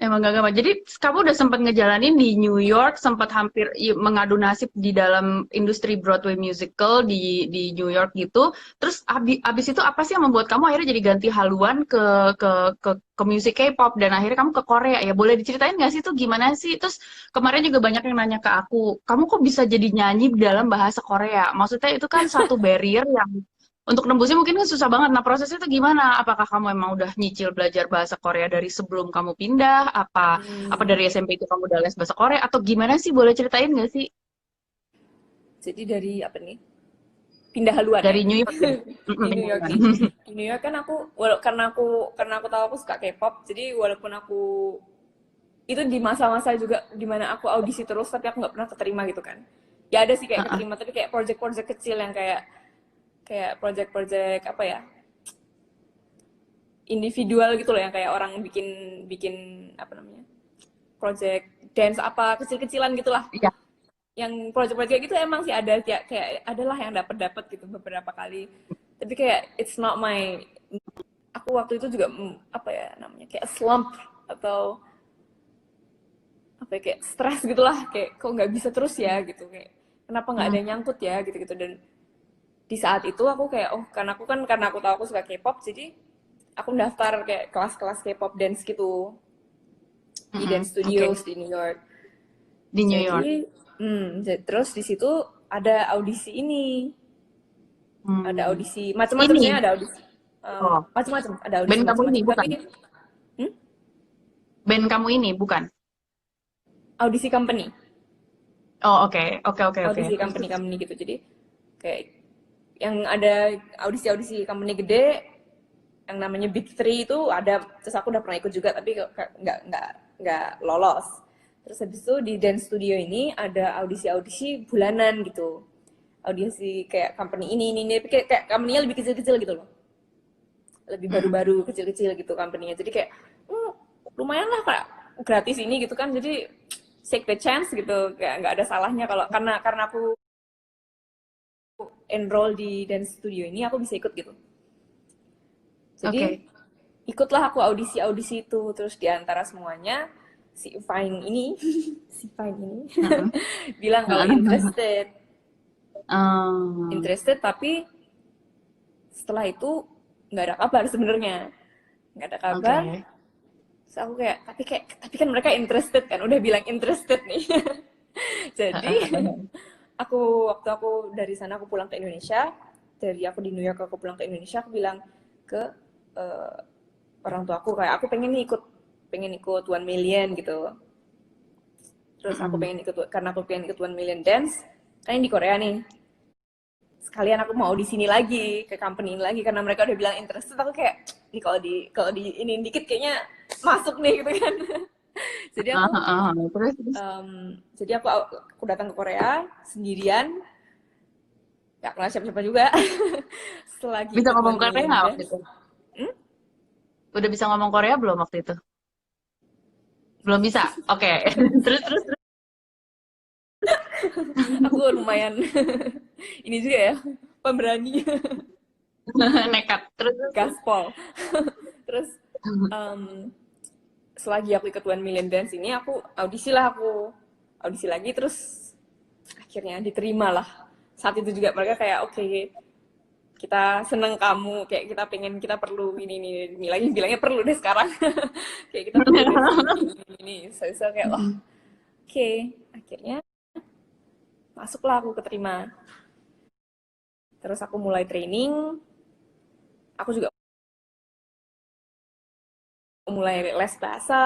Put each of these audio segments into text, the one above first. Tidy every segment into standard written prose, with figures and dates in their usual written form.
Emang gak gampang. Jadi kamu udah sempat ngejalanin di New York, sempat hampir mengadu nasib di dalam industri Broadway musical di New York gitu. Terus abis itu apa sih yang membuat kamu akhirnya jadi ganti haluan ke musik K-pop dan akhirnya kamu ke Korea ya? Boleh diceritain nggak sih itu gimana sih? Terus kemarin juga banyak yang nanya ke aku, kamu kok bisa jadi nyanyi dalam bahasa Korea? Maksudnya itu kan satu barrier yang untuk nembusnya mungkin kan susah banget. Nah, prosesnya itu gimana? Apakah kamu emang udah nyicil belajar bahasa Korea dari sebelum kamu pindah? Apa Hmm, dari SMP itu kamu udah les bahasa Korea? Atau gimana sih? Boleh ceritain nggak sih? jadi dari apa nih? Pindah haluan ya. Dari New York ya? Di New Pindah York haluan. nih. Di New York kan karena aku tahu aku suka K-pop, jadi walaupun aku itu di masa-masa juga dimana aku audisi terus tapi aku nggak pernah keterima gitu kan. Ya ada sih kayak Heeh. keterima tapi kayak project-project kecil yang kayak kayak project-project apa ya, individual gitu loh, yang kayak orang bikin bikin apa namanya, project dance apa kecil-kecilan gitulah. Iya. Yang project-project gitu emang sih ada kayak adalah yang dapat gitu beberapa kali, tapi kayak it's not my, aku waktu itu juga apa ya namanya, kayak slump atau apa ya, kayak stres gitulah, kayak kok nggak bisa terus ya gitu, kayak kenapa nggak ada Hmm. yang nyangkut ya gitu-gitu. Dan di saat itu aku kayak oh karena aku tahu aku suka K-pop, jadi aku daftar kayak kelas-kelas K-pop dance gitu di Mm-mm. dance Oke. studios di New York. Di New York. Jadi terus di situ ada audisi ini, ada Hmm. audisi macam-macam, Ini. sebenarnya ada audisi Oh. macam-macam, ada audisi Band kamu ini macam-macam tapi bukan? hmm, Band kamu ini bukan? audisi company, Oh, oke. Oke, oke, oke. audisi Terus, company terus. company gitu. Jadi kayak yang ada audisi-audisi company gede yang namanya Big Three itu ada, terus aku udah pernah ikut juga tapi nggak lolos. Terus habis itu di dance studio ini ada audisi-audisi bulanan gitu, audisi kayak company ini tapi kayak company-nya lebih kecil-kecil gitu loh, lebih Mm-mm. baru-baru kecil-kecil gitu company-nya. Jadi kayak hmm, lumayan lah kak, gratis ini gitu kan, jadi take the chance gitu, kayak nggak ada salahnya kalau karena aku enroll di dance studio ini aku bisa ikut gitu. Jadi Oke. ikutlah aku audisi-audisi itu, terus diantara semuanya si Fine ini si Fine ini Mm-mm. bilang kalau Mm-mm. interested, Hmm. interested tapi setelah itu nggak ada kabar sebenarnya, nggak ada kabar. Oke. Terus aku kayak tapi kan mereka interested kan, udah bilang interested nih. Jadi waktu aku dari sana aku pulang ke Indonesia, dari aku di New York aku pulang ke Indonesia, aku bilang ke eh, orang tua aku kayak aku pengen ikut One Million gitu. Terus aku Mm-mm. pengen ikut, karena aku pengen ikut One Million Dance kan yang di Korea nih, sekalian aku mau di sini lagi ke company ini lagi karena mereka udah bilang interested. Aku kayak ini kalau di ini dikit kayaknya masuk nih gitu kan. jadi Ah, aku ah, ah. Terus, terus. jadi aku datang ke Korea sendirian, gak kenal siapa-siapa juga. Selagi Bisa ikut ngomong One Korea Million nggak waktu Dance. itu? hmm? Udah bisa ngomong Korea belum waktu itu? Belum bisa. Oke. Terus, terus, terus. Aku lumayan ini juga ya, pemberani. Nekat. Terus, terus, terus. Gaspol. Terus um, selagi aku ikut One Million Dance ini aku audisi lagi, terus akhirnya diterima lah. Saat itu juga mereka kayak oke, kita seneng kamu, kayak kita pengen, kita perlu ini lagi bilangnya perlu deh sekarang. Kayak kita perlu deh ini so kayak wah oke. Akhirnya masuklah, aku keterima. Terus aku mulai training, aku juga mulai les bahasa,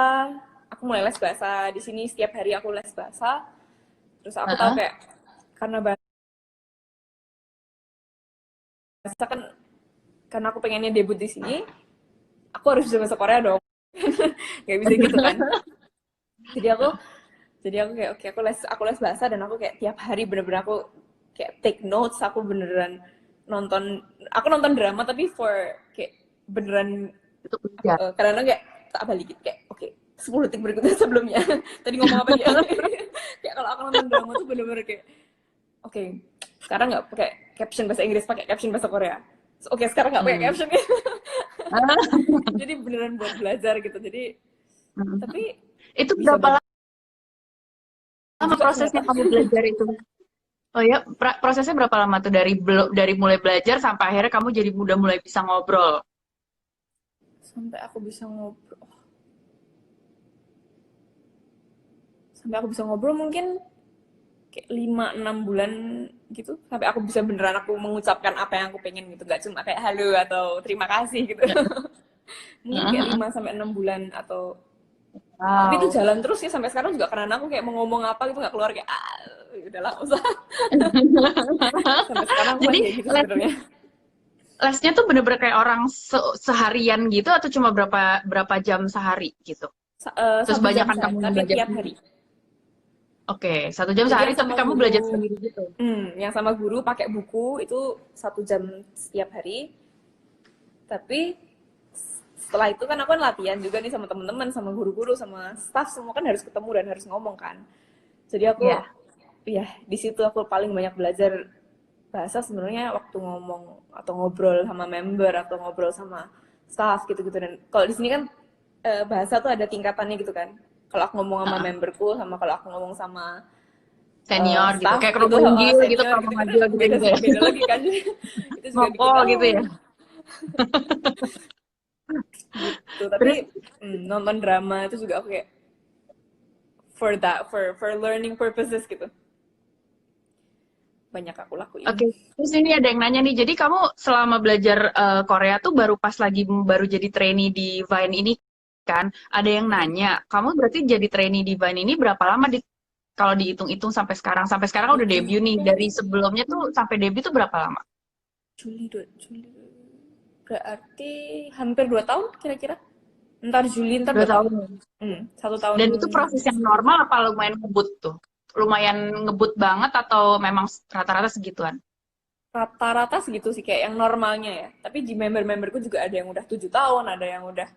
aku mulai les bahasa di sini, setiap hari aku les bahasa. Terus aku tahu Heeh. kayak karena bahasa kan, karena aku pengennya debut di sini, aku harus bisa bahasa Korea dong. Gak bisa gitu kan. Jadi aku jadi aku kayak oke, aku les bahasa, dan aku kayak tiap hari bener-bener aku kayak take notes. Nonton aku nonton drama tapi kayak beneran, Itu belajar. kadang-kadang kayak tak balikin kayak oke, 10 detik berikutnya sebelumnya tadi ngomong apa dia. Kayak kalau aku nonton drama tuh bener-bener kayak oke, sekarang nggak pakai caption bahasa Inggris, pakai caption bahasa Korea. So, oke, sekarang nggak pakai Hmm. caption. Jadi beneran buat belajar gitu. Jadi tapi Itu bisa berapa belajar lama juga prosesnya ternyata. kamu belajar itu? Oh ya, prosesnya berapa lama tuh dari mulai belajar sampai akhirnya kamu jadi udah mulai bisa ngobrol? Sampai aku bisa ngobrol, sampai aku bisa ngobrol mungkin kayak 5-6 bulan gitu, sampai aku bisa beneran aku mengucapkan apa yang aku pengen gitu, nggak cuma kayak halo atau terima kasih gitu. Mungkin kayak Heeh. 5 sampai 6 bulan atau tapi itu Wow. jalan terus ya sampai sekarang juga, karena aku kayak mau ngomong apa gitu nggak keluar, kayak udahlah nggak usah. Sampai sekarang aku Jadi masih kayak gitu les sebenarnya. lesnya tuh bener-bener kayak orang seharian gitu atau cuma berapa berapa jam sehari gitu? Terus 1 jam banyakan kamu sehari yang tapi belajar tiap sendiri? hari. Oke, 1 jam Jadi sehari yang tapi sama kamu belajar guru, sendiri gitu. yang sama guru pakai buku itu 1 jam setiap hari. Tapi setelah itu kan aku kan latihan juga nih sama teman-teman, sama guru-guru, sama staff, semua kan harus ketemu dan harus ngomong kan. Jadi aku, Ya. ya di situ aku paling banyak belajar bahasa sebenarnya waktu ngomong atau ngobrol sama member atau ngobrol sama staff gitu-gitu. Dan kalau di sini kan bahasa tuh ada tingkatannya gitu kan. Kalau aku ngomong sama Heeh. memberku, sama kalau aku ngomong sama Senior gitu. staff Kayak itu kerumuh unggil gitu senior kalau mau gitu-gitu maju beda gitu-gitu ya. beda lagi kan. Itu juga bikin Ngokol gitu ya. gitu. Tapi Terus nonton drama itu juga aku kayak for that, for learning purposes gitu, banyak aku lakuin. oke, terus ini ada yang nanya nih. Jadi kamu selama belajar Korea tuh baru pas lagi baru jadi trainee di Vine ini kan? Ada yang nanya, kamu berarti jadi trainee di Vine ini berapa lama kalau dihitung-hitung sampai sekarang? Sampai sekarang udah Itu debut nih. Dari sebelumnya tuh sampai debut tuh berapa lama? Juli berarti hampir 2 tahun kira-kira. Ntar Juli ntar 2 tahun. 2 tahun. 1 tahun. Dan itu proses yang normal apa lumayan ngebut tuh? Lumayan ngebut banget atau memang rata-rata segituan? Rata-rata segitu sih kayak yang normalnya ya. Tapi di member-memberku juga ada yang udah 7 tahun, ada yang udah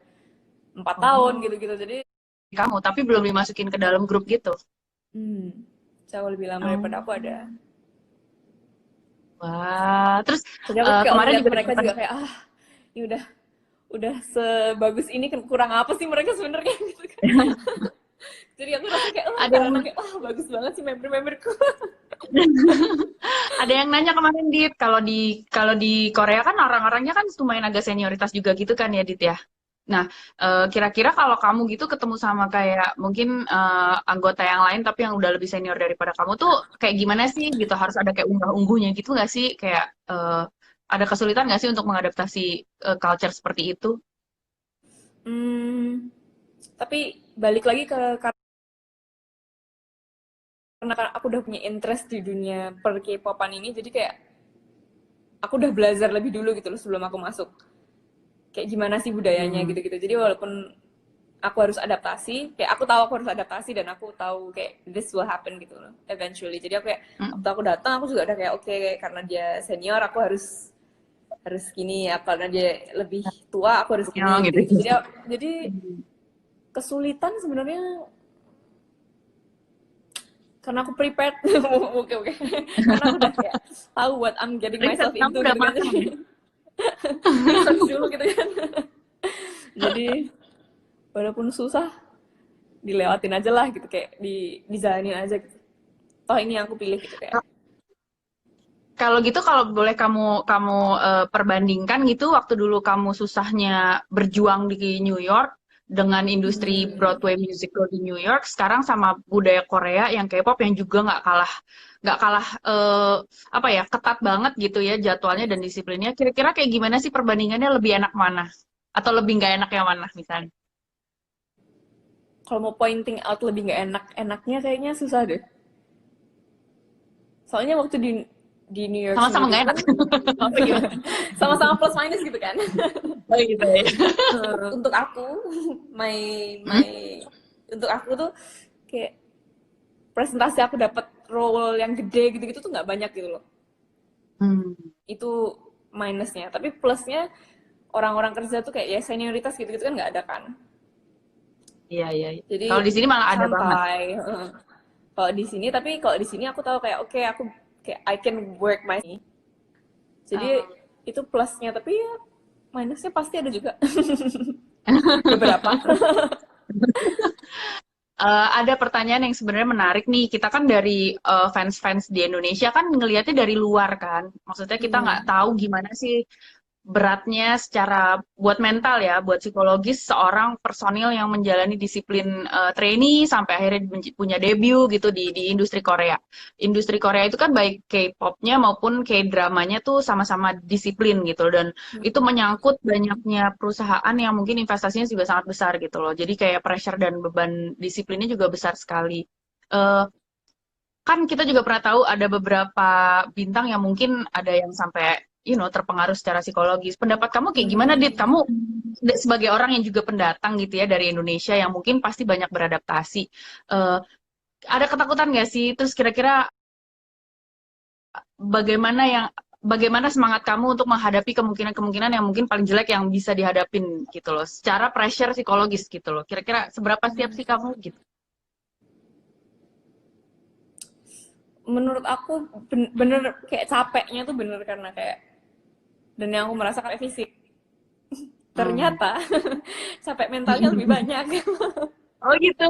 4 tahun Oh, gitu-gitu. Jadi kamu tapi belum dimasukin ke dalam grup gitu. hmm, jauh lebih lama Oh. daripada aku ada. Wah, terus Jadi aku kayak kemarin ngeliat juga mereka sempat juga kayak ini udah sebagus ini, kan kurang apa sih mereka sebenarnya gitu kan. Jadi aku rasa kayak ada yang karena kayak bagus banget sih member-memberku. ada yang nanya kemarin Dit, kalau di Korea kan orang-orangnya kan lumayan agak senioritas juga gitu kan ya Dit ya. Nah, kira-kira kalau kamu gitu ketemu sama kayak mungkin anggota yang lain tapi yang udah lebih senior daripada kamu tuh kayak gimana sih gitu? Harus ada kayak unggah-ungguhnya gitu nggak sih? Kayak ada kesulitan nggak sih untuk mengadaptasi culture seperti itu? Hmm, tapi balik lagi karena kan aku udah punya interest di dunia per K-popan ini, jadi kayak aku udah belajar lebih dulu gitu loh sebelum aku masuk. Kayak gimana sih budayanya Hmm. gitu-gitu. Jadi walaupun aku harus adaptasi, kayak aku tahu aku harus adaptasi dan aku tahu kayak this will happen gitu loh eventually. Jadi aku kayak waktu Mm. aku datang aku juga udah kayak oke, karena dia senior aku harus harus gini ya, karena dia lebih tua aku harus Ya, gini gitu. gitu-gitu. Jadi kesulitan sebenarnya karena aku prepared. Oke oke, karena aku udah kayak tahu what I'm getting Riset myself kamu into udah gitu kan. matang ya? Jadi research dulu gitu kan. Jadi walaupun susah dilewatin aja lah gitu, kayak dijalanin aja gitu. Toh ini yang aku pilih gitu kayak. Kalau gitu, kalau boleh kamu kamu perbandingkan gitu, waktu dulu kamu susahnya berjuang di New York dengan industri Hmm, Broadway musical di New York, sekarang sama budaya Korea yang K-pop yang juga nggak kalah apa ya ketat banget gitu ya jadwalnya dan disiplinnya. Kira-kira kayak gimana sih perbandingannya lebih enak mana? Atau lebih nggak enak yang mana misalnya? kalau mau pointing out lebih nggak enaknya kayaknya susah deh. Soalnya waktu di New York Sama-sama sendiri nggak enak. pun Apa gimana? sama-sama plus minus gitu kan. Oh gitu ya. Untuk aku, my Hmm? my untuk aku tuh kayak presentasi aku dapat role yang gede gitu-gitu tuh nggak banyak gitu loh. Hmm. Itu minusnya. Tapi plusnya orang-orang kerja tuh kayak ya senioritas gitu-gitu kan nggak ada kan. Iya, iya, iya. Jadi Kalau di sini malah ada banget. santai. Kalau di sini, tapi kalau di sini aku tahu kayak oke, aku kayak I can work my. Jadi itu plusnya, tapi ya minusnya pasti ada juga. Beberapa. Ada pertanyaan yang sebenarnya menarik nih. Kita kan dari fans-fans di Indonesia kan ngelihatnya dari luar kan. Maksudnya kita nggak Hmm. tahu gimana sih beratnya secara buat mental ya, buat psikologis seorang personil yang menjalani disiplin trainee sampai akhirnya punya debut gitu di industri Korea. Industri Korea itu kan baik K-popnya maupun K-dramanya tuh sama-sama disiplin gitu dan itu Hmm. menyangkut banyaknya perusahaan yang mungkin investasinya juga sangat besar gitu loh. Jadi kayak pressure dan beban disiplinnya juga besar sekali. Eh, kan kita juga pernah tahu ada beberapa bintang yang mungkin ada yang sampai terpengaruh secara psikologis. Pendapat kamu kayak gimana, Dit? Hmm. Kamu sebagai orang yang juga pendatang gitu ya dari Indonesia yang mungkin pasti banyak beradaptasi. eh, ada ketakutan nggak sih? Terus kira-kira bagaimana yang bagaimana semangat kamu untuk menghadapi kemungkinan-kemungkinan yang mungkin paling jelek yang bisa dihadapin gitu loh, secara pressure psikologis gitu loh. Kira-kira seberapa siap sih kamu gitu? Menurut aku bener kayak capeknya tuh bener karena kayak dan yang aku merasakan kayak fisik. Hmm. Ternyata capek mentalnya lebih banyak. Oh gitu.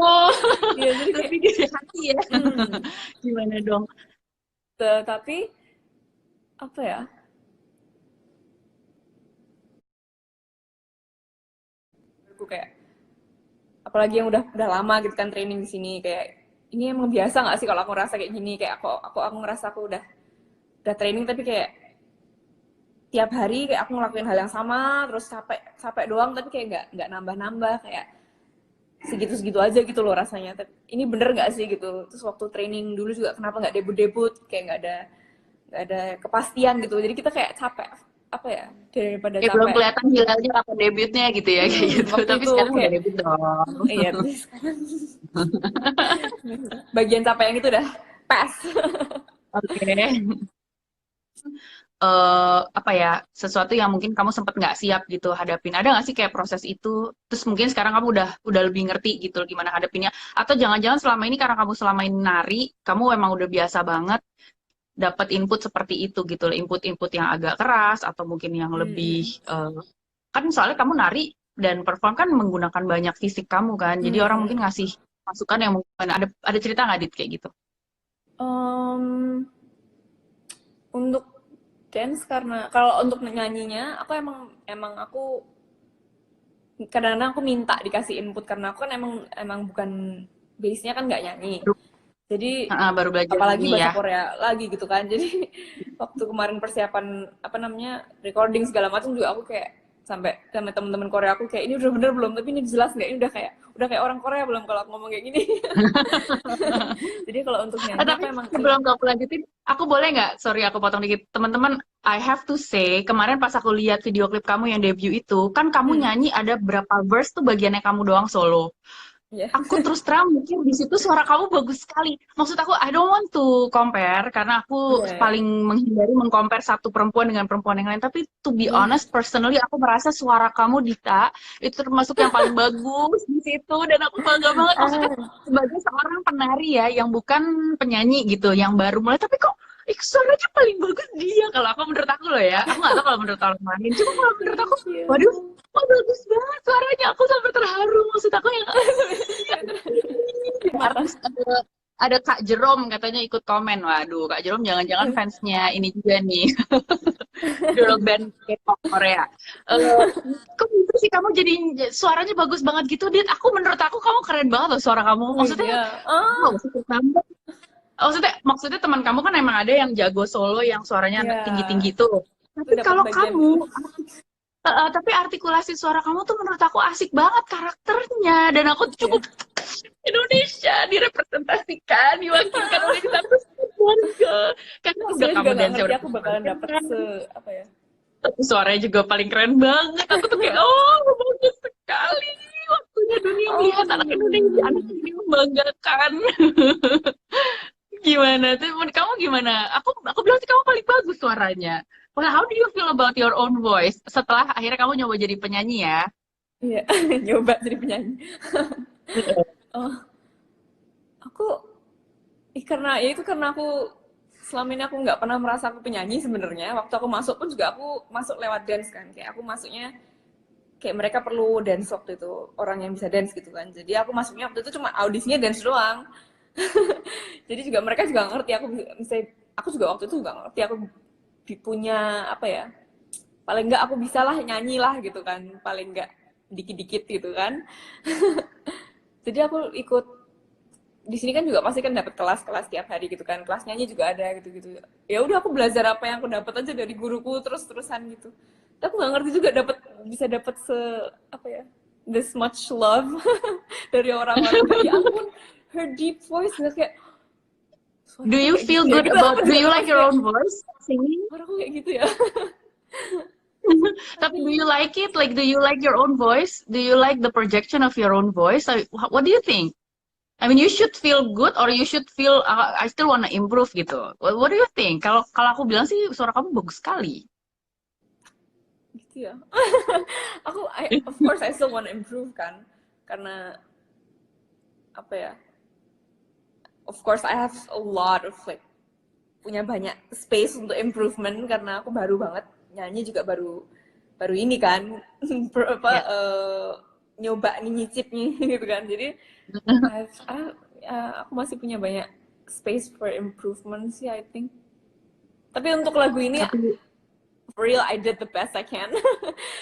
Iya, jadi kayak Lebih dari hati ya. hmm, Gimana dong? tetapi apa ya? Aku kayak apalagi yang udah lama gitu kan training di sini kayak ini emang biasa nggak sih kalau aku ngerasa kayak gini kayak aku ngerasa aku udah training tapi kayak tiap hari kayak aku ngelakuin hal yang sama terus capek capek doang tapi kayak nggak nambah-nambah kayak segitu-segitu aja gitu loh rasanya. Tapi ini bener nggak sih gitu. Terus waktu training dulu juga kenapa nggak debut-debut kayak nggak ada kepastian gitu. Jadi kita kayak capek apa ya daripada Ya belum capek. kelihatan hilalnya kapan debutnya gitu ya kayak gitu. Waktu Tapi itu sekarang udah kayak debut dong. iya terus bagian capek yang itu udah pas. Oke. Apa ya, sesuatu yang mungkin kamu sempat nggak siap gitu hadapin. Ada nggak sih kayak proses itu? Terus mungkin sekarang kamu udah lebih ngerti gitu gimana hadapinnya. Atau jangan-jangan selama ini karena kamu selama ini nari, kamu emang udah biasa banget dapat input seperti itu gitu loh. Input-input yang agak keras atau mungkin yang lebih Mm-mm. kan soalnya kamu nari dan perform kan menggunakan banyak fisik kamu kan. Jadi orang Mm-mm. mungkin ngasih masukan yang mungkin ada cerita nggak Dit kayak gitu? Em, untuk dance karena kalau untuk nyanyinya aku emang emang aku kadang-kadang aku minta dikasih input karena aku kan emang emang bukan base-nya kan nggak nyanyi. Baru, Jadi baru belajar apalagi nyanyi bahasa ya. Korea lagi gitu kan. Jadi waktu kemarin persiapan apa namanya recording segala macam juga aku kayak sampai sama teman-teman Korea aku kayak ini udah bener belum? Tapi ini jelas nggak? Ini udah kayak orang Korea belum kalau aku ngomong kayak gini. Jadi kalau untuk nyanyi Tapi aku emang sebelum kamu lanjutin, aku boleh nggak? Sorry, aku potong dikit. Teman-teman, I have to say, kemarin pas aku lihat video klip kamu yang debut itu, kan kamu hmm, nyanyi ada berapa verse tuh bagiannya kamu doang solo. ya. Aku terus terang mikir di situ suara kamu bagus sekali. Maksud aku, I don't want to compare karena aku Iya, ya. paling menghindari mengcompare satu perempuan dengan perempuan yang lain. Tapi to be Iya. honest, personally aku merasa suara kamu Dita itu termasuk yang paling bagus di situ dan aku bangga banget. Maksudnya Ah, sebagai seorang penari ya yang bukan penyanyi gitu, yang baru mulai. Tapi kok suaranya paling bagus dia kalau aku menurut aku loh ya. Aku nggak tahu kalau menurut orang lain. Cuma kalau menurut aku, thank waduh, you. oh bagus banget suaranya. Aku sampai terharu. Maksud aku yang iya, Air mata. artis ada Kak Jerome katanya ikut komen. Waduh, Kak Jerome jangan-jangan fansnya ini juga nih, girl band K-pop Korea. Eh, kok gitu sih kamu jadi suaranya bagus banget gitu, Dit? Menurut aku kamu keren banget loh suara kamu. Oh Maksudnya, iya. Ah, wow, super nambah. Maksudnya teman kamu kan emang ada yang jago solo yang suaranya iya. tinggi-tinggi tuh. Itu Tapi dapat kalau bagian itu. kamu, tapi artikulasi suara kamu tuh menurut aku asik banget karakternya dan aku Iya. cukup Indonesia direpresentasikan, diwakilkan oleh satu keluarga. Karena Aku udah sebenarnya kamu juga nggak dance ngerti udah aku bakalan keren, dapet apa ya. tapi suaranya juga paling keren banget. Aku tuh kayak, oh bagus sekali. Waktunya dunia melihat anak Indonesia, anak Oh. ini membanggakan. Gimana tuh? Menurut kamu gimana? Aku bilang sih kamu paling bagus suaranya. Well, how do you feel about your own voice? Setelah akhirnya kamu nyoba jadi penyanyi ya? Iya, nyoba jadi penyanyi. Oh, aku karena ya itu karena aku selama ini aku nggak pernah merasa aku penyanyi sebenarnya. Waktu aku masuk pun juga aku masuk lewat dance kan. Kayak aku masuknya kayak mereka perlu dance waktu itu, orang yang bisa dance gitu kan. Jadi aku masuknya waktu itu cuma audisinya dance doang. Jadi juga mereka juga nggak ngerti aku misalnya, aku juga waktu itu nggak ngerti aku punya apa ya, paling nggak aku bisa lah nyanyi lah gitu kan, paling nggak dikit-dikit gitu kan. Jadi aku ikut di sini kan juga pasti kan dapat kelas-kelas tiap hari gitu kan, kelas nyanyi juga ada gitu-gitu. Ya udah aku belajar apa yang aku dapat aja dari guruku terus-terusan gitu. Tapi aku nggak ngerti juga bisa dapat apa ya, this much love dari orang-orang kayak ya ampun, her deep voice nggak kayak Do suaraku you kayak feel gitu ya good gitu. about, do you like your own voice singing? Suaraku kayak gitu ya. Tapi do you like it? Like, do you like your own voice? Do you like the projection of your own voice? What do you think? I mean, you should feel good or you should feel I still wanna improve gitu. What do you think? Kalau kalau aku bilang sih suara kamu bagus sekali. Gitu ya. Of course I still want to improve kan, karena apa ya, of course I have a lot of like punya banyak space untuk improvement karena aku baru banget nyanyi juga baru ini kan. Apa Ya. nyoba nih nyicip nih gitu kan. Jadi aku masih punya banyak space for improvement sih I think. Tapi untuk lagu ini Tapi for real I did the best I can.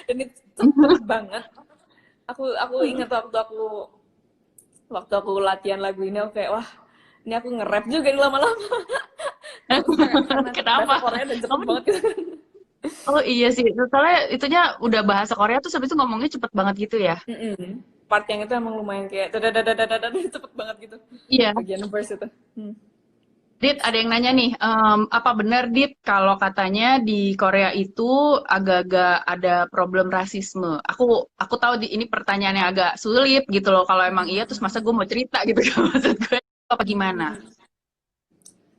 Dan itu cepet banget. Aku ingat waktu aku latihan lagu ini aku kayak wah, ini aku nge-rap juga nih lama-lama. Karena bahasa kenapa? Korea dan cepet Kamu banget gitu. Oh iya sih, soalnya itunya udah bahasa Korea tuh habis itu ngomongnya cepet banget gitu ya. Part yang itu emang lumayan kayak dadadadadadadad cepet banget gitu. Iya. Bagian verse itu. Dit, ada yang nanya nih, apa benar Dit kalau katanya di Korea itu agak-agak ada problem rasisme? Aku tahu ini pertanyaan yang agak sulit gitu loh. Kalau emang iya, terus masa gue mau cerita gitu kan maksud gue apa gimana?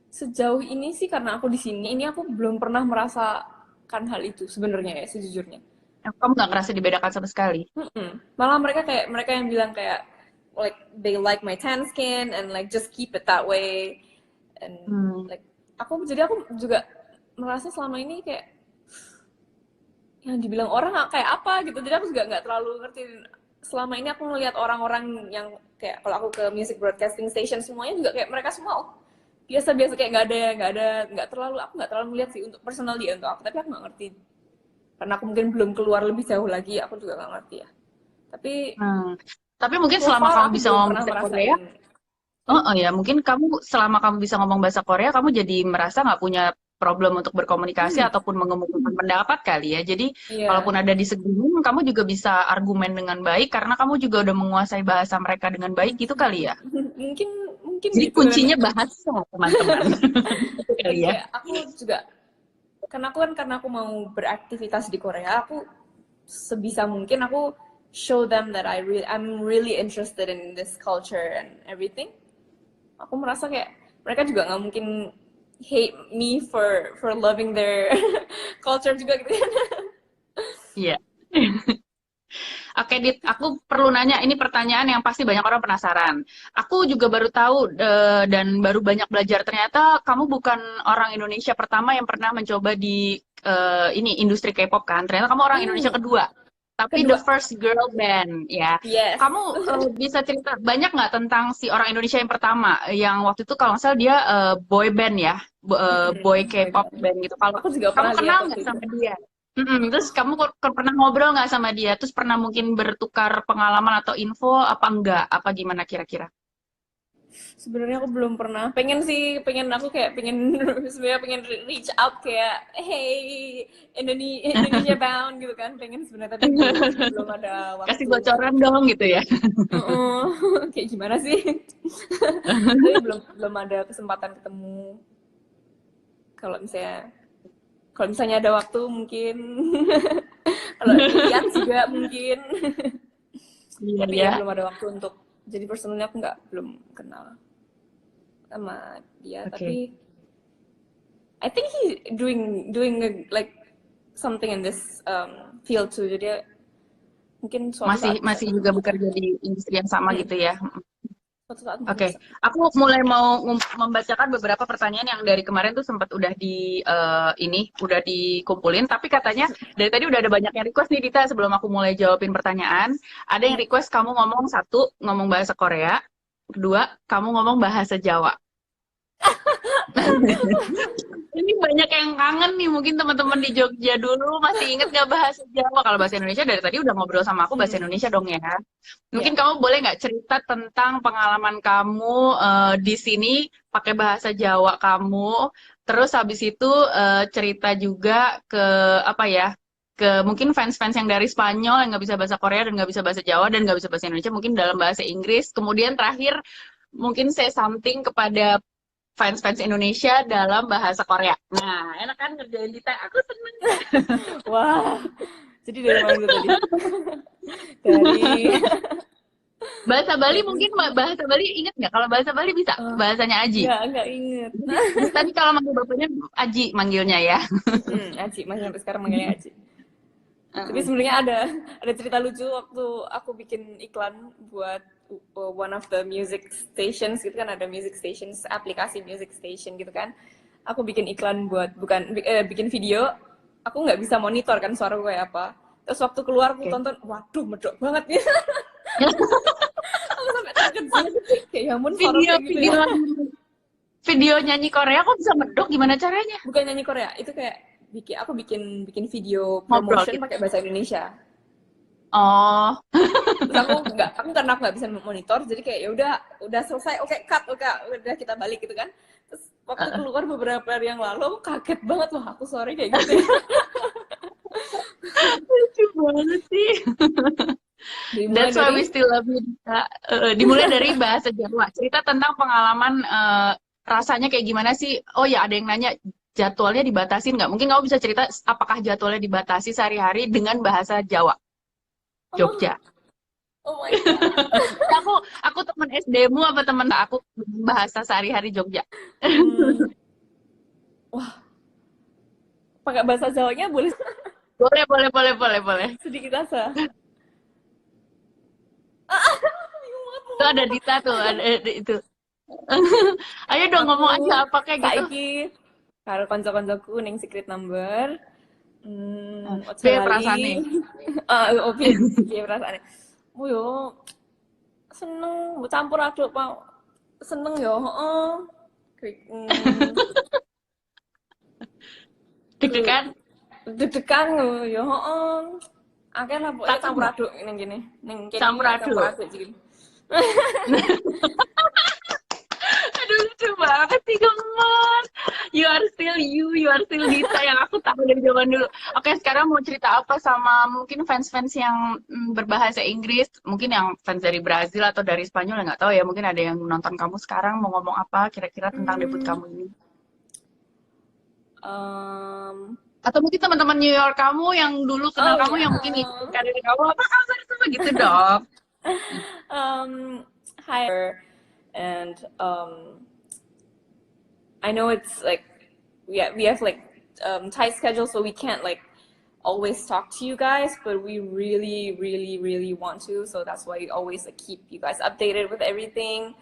Sejauh ini sih karena aku di sini, ini aku belum pernah merasakan hal itu sebenarnya ya sejujurnya. Kamu nggak ngerasa dibedakan sama sekali? Malah mereka yang bilang kayak like they like my tan skin and like just keep it that way and like aku juga merasa selama ini kayak yang dibilang orang kayak apa gitu, jadi aku juga nggak terlalu ngerti. Selama ini aku ngeliat orang-orang yang kayak kalau aku ke music broadcasting station semuanya juga kayak mereka semua biasa-biasa kayak nggak terlalu, aku nggak terlalu melihat sih untuk personal dia untuk aku, tapi aku nggak ngerti karena aku mungkin belum keluar lebih jauh lagi, aku juga nggak ngerti ya. Tapi mungkin so selama far kamu aku bisa belum ngomong pernah bahasa Korea, merasain. oh ya mungkin selama kamu bisa ngomong bahasa Korea, kamu jadi merasa nggak punya problem untuk berkomunikasi ataupun mengemukakan pendapat kali ya. Jadi kalaupun Iya. ada disagreement, kamu juga bisa argumen dengan baik karena kamu juga udah menguasai bahasa mereka dengan baik gitu kali ya. mungkin Jadi gitu kan. kuncinya bahasa, teman-teman. Gitu Dan kali ya. kayak aku juga karena aku mau beraktivitas di Korea, aku sebisa mungkin aku show them that I'm really interested in this culture and everything. Aku merasa kayak mereka juga nggak mungkin hate me for loving their culture juga gitu kan. Iya. Oke, Dit, aku perlu nanya, ini pertanyaan yang pasti banyak orang penasaran. Aku juga baru tahu dan baru banyak belajar, ternyata kamu bukan orang Indonesia pertama yang pernah mencoba di ini industri K-pop kan? Ternyata kamu orang Indonesia kedua. Tapi the Kedua, first girl band, ya. yes. Kamu bisa cerita banyak nggak tentang si orang Indonesia yang pertama, yang waktu itu kalau nggak salah dia boy band ya, boy K-pop band gitu. Kalau Aku juga kamu pernah lihat kenal waktu nggak itu. sama dia? Terus kamu pernah ngobrol nggak sama dia? Terus pernah mungkin bertukar pengalaman atau info apa enggak? Apa gimana kira-kira? Sebenarnya aku belum pernah. Aku kayak sebenarnya pengen reach out kayak, hey Indonesia bound gitu kan. Pengen sebenarnya tapi belum ada Kasih waktu. bocoran dong gitu ya. Kayak gimana sih? Tapi belum ada kesempatan ketemu. Kalau misalnya ada waktu mungkin. Kalau lihat juga mungkin. Iya Tapi ya. ya belum ada waktu untuk. Jadi personalnya aku belum kenal sama dia, Oke. tapi I think he doing like something in this field too. Jadi mungkin suatu Masih saat bisa masih juga ketemu. bekerja di industri yang sama gitu ya. Suatu saat mungkin Oke, bisa. aku mulai mau membacakan beberapa pertanyaan yang dari kemarin tuh sempat udah udah dikumpulin. Tapi katanya dari tadi udah ada banyak yang request nih Dita. Sebelum aku mulai jawabin pertanyaan, ada yang Hmm. request kamu ngomong satu, ngomong bahasa Korea, kedua, kamu ngomong bahasa Jawa. Ini banyak yang kangen nih, mungkin teman-teman di Jogja dulu masih inget nggak bahasa Jawa? Kalau bahasa Indonesia dari tadi udah ngobrol sama aku bahasa Hmm. Indonesia dong ya. Mungkin Ya. kamu boleh nggak cerita tentang pengalaman kamu di sini pakai bahasa Jawa kamu, terus habis itu cerita juga ke apa ya? Ke mungkin fans-fans yang dari Spanyol yang nggak bisa bahasa Korea dan nggak bisa bahasa Jawa dan nggak bisa bahasa Indonesia mungkin dalam bahasa Inggris. Kemudian terakhir mungkin say something kepada fans-fans Indonesia dalam bahasa Korea. Nah, enak kan ngerjain Dita? Aku seneng. Wah. Jadi dari mana dulu tadi? Dari Bahasa Bali dari mungkin bahasa Bali inget nggak? Kalau bahasa Bali bisa bahasanya Aji. nggak inget. Tadi kalau manggil bapaknya Aji manggilnya ya. Aci, masih sampai sekarang manggilnya Aci. Tapi Heeh. sebenarnya ada cerita lucu waktu aku bikin iklan buat one of the music stations gitu kan, ada music stations, aplikasi music station gitu kan. Aku bikin iklan buat bikin video, aku nggak bisa monitor kan suara gue kayak apa. Terus waktu keluar aku Oke. tonton, waduh medok banget nih. Aku sampai terkejut. Kayak ya ampun suara Video kayak gitu ya. video video nyanyi Korea kok bisa medok gimana caranya? Bukan nyanyi Korea, itu kayak aku bikin bikin video Ngobrol promotion gitu. pakai bahasa Indonesia. Oh, Terus aku karena aku nggak bisa monitor, jadi kayak ya udah selesai, oke cut, oke udah kita balik gitu kan. Terus waktu keluar beberapa hari yang lalu, aku kaget banget, wah aku suaranya kayak gitu ya. lucu banget sih. Dimulai That's why dari we still love you, Dita. Dimulai dari bahasa Jawa. Cerita tentang pengalaman rasanya kayak gimana sih? Oh ya, ada yang nanya jadwalnya dibatasin nggak? Mungkin kamu bisa cerita apakah jadwalnya dibatasi sehari-hari dengan bahasa Jawa, oh, Jogja. oh my god. Aku teman SD-mu apa teman aku bahasa sehari-hari Jogja. Hmm, wah, pakai bahasa Jawanya boleh Boleh, boleh, boleh, boleh, boleh. sedikit asa. Bingung banget mau Itu ada ngomong apa. Dita tuh, ada itu. Ayo dong Aku ngomong aja apa kayak gitu. saiki karo kanca-kancaku ning secret number. Ojo Be lali. perasaannya. Oke, piye perasaane? Mu yo seneng, mbok campur aduk, Pak. Seneng yo, heeh. Kayak, ke Deg-degan, deg-degan lho, yo heeh. Akeh lah pokoknya takut campur nggak? aduk ning kene. Ning kene iki Campur gak campur aduk. aduk iki. Aduh lucu banget sih gemes. You are still Dita yang aku tahu dari zaman dulu. Oke, sekarang mau cerita apa sama mungkin fans-fans yang berbahasa Inggris, mungkin yang fans dari Brazil atau dari Spanyol, ya nggak tahu ya. Mungkin ada yang nonton kamu sekarang mau ngomong apa kira-kira tentang debut Mmm, kamu ini. mmm, Atau mungkin teman-teman New York kamu yang dulu kenal oh kamu ya. yang mungkin ngikutin karir kamu apa kabar semua gitu dong. Hi, and I know it's like we have like tight schedule, so we can't like always talk to you guys, but we really, really, really want to. So that's why we always like keep you guys updated with everything.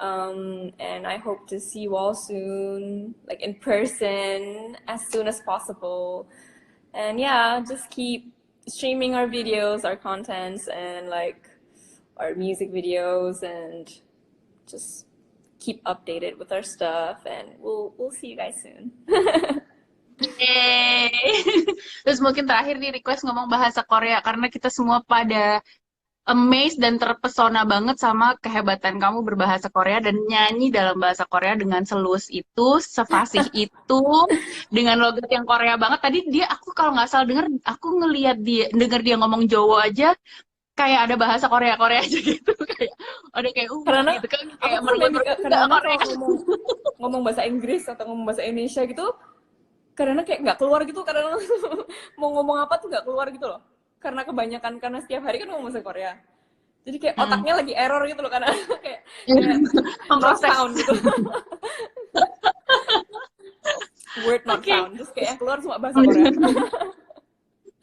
And I hope to see you all soon, like in person, as soon as possible. And yeah, just keep streaming our videos, our contents, and like our music videos, and just keep updated with our stuff. And we'll see you guys soon. Yeay. Terus mungkin terakhir nih request ngomong bahasa Korea karena kita semua pada amazed dan terpesona banget sama kehebatan kamu berbahasa Korea dan nyanyi dalam bahasa Korea dengan selus itu, sefasih itu, dengan logat yang Korea banget. Tadi aku kalau nggak salah denger, aku ngelihat denger dia ngomong Jawa aja kayak ada bahasa Korea-Korea aja gitu kayak ada kayak Karena gitu kan aku kayak tuh merugut nggak kadang-kadang Korea. kalau ngomong bahasa Inggris atau ngomong bahasa Indonesia gitu, kadang-kadang kayak nggak keluar gitu, kadang mau ngomong apa tuh nggak keluar gitu loh, karena kebanyakan, karena setiap hari kan ngomong bahasa Korea, jadi kayak otaknya lagi error gitu loh, karena kayak not Memproses. found gitu. Word not Oke. found, terus kayak yang keluar cuma bahasa Korea.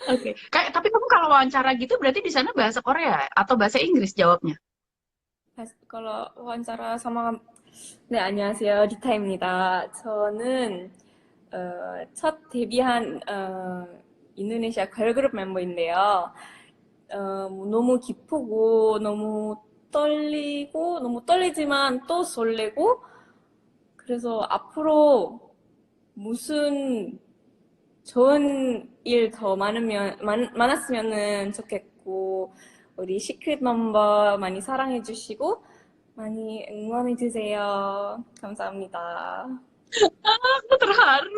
Oke. Kayak tapi kamu kalau wawancara gitu berarti di sana bahasa Korea atau bahasa Inggris jawabnya? kalau wawancara sama 네, 안녕하세요. 리타입니다. 저는 첫 데뷔한 인도네시아 걸그룹 멤버인데요. 뭐 너무 기쁘고 너무 떨리고 너무 떨리지만 또 설레고 그래서 앞으로 무슨 좋은 일 더 많았으면 좋겠고 우리 시크릿 넘버 많이 사랑해 주시고 많이 응원해 주세요. 감사합니다. Aku terharu.